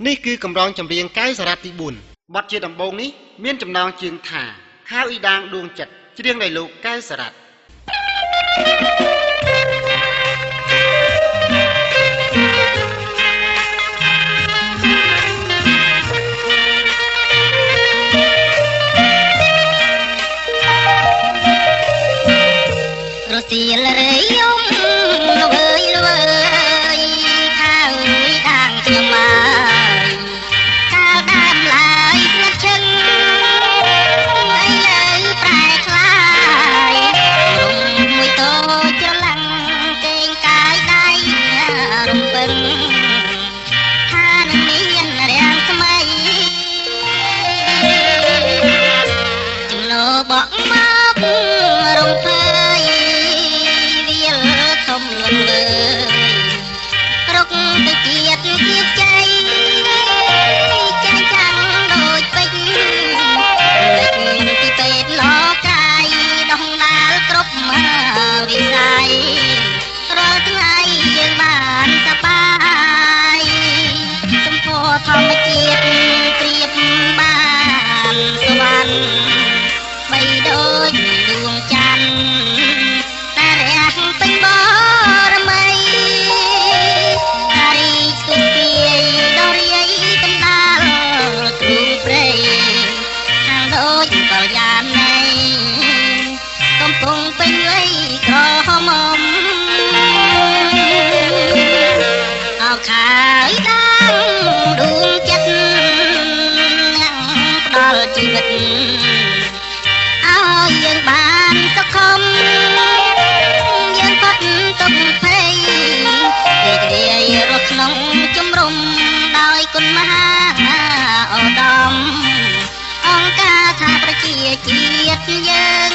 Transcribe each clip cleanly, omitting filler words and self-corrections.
នេះគឺកម្រងចម្រៀងកៅសារ៉ាត់ទី4បទជាដំបូងនេះមានចំណងជើងថាខៅអ៊ីដាងដួងចិត្តច្រៀងដោយលោកកៅសារ៉ាត់រសៀលរយំល្វើយល្វើយខៅអ៊ីដាងខ្ញុំមកកាលដើមឡើយស្និទ្ធឈឹងឥឡូវប្រែខ្លាយរំមួយតូចច្រឡឹងកេងកាយដៃរំពឹងថានឹងមានរាំងថ្មីចំណោបក់មករំភើយធំលំលើរុកទៅជាតិជាតិជ័យចាញ់ចាំងដូចពេជ្រលេចពីពេទ្យលោកកាយដងដាលគ្រប់មកវិស័យរាល់ថ្ងៃយើងបានសប្បាយសម្ពោធម្មជាតិព្រៀបបានសវណ្ណបីដូចដួងច័ន្ទតែរះពេញបរមីតារីសុភាយដល់រាយដណ្ដាលទ្រូងព្រៃខាងដូចកលយាននៃកំពុងពេញវ័យក្រហមអោខាយដាងដួងចិត្តផ្ដល់ជីវិតឲ្យយើងបានសុខមយើងផុតទុក្ខភ័យរីករាយរស់ក្នុងជំរំដោយគុណមហាឧត្តមអង្គការថាប្រជាជាតិយើង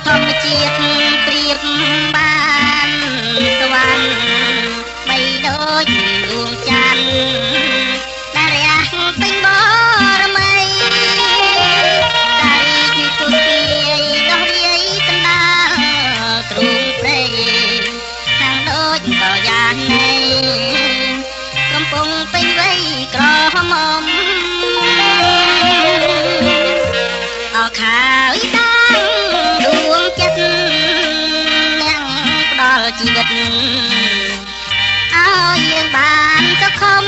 ធម្មជាតិព្រៀបបានសវណ្ណបីដូចដួងច័ន្ទតែរះពេញបរមីតារីសុភាយដល់រាយដណ្ដាលទ្រូងព្រៃខាងដូចកលយាននៃកំពុងពេញវ័យក្រហមអោខាយដាដួងចិត្តនឹងផ្ដល់ជីវិតឲ្យយើងបានសុខម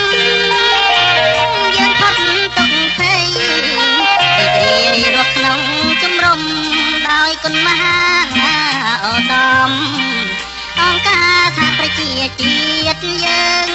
យើងផុតទុក្ខភ័យរីករាយរស់ក្នុងជំរំដោយគុណមហាឧត្តមអង្គការថាប្រជាជាតិយើង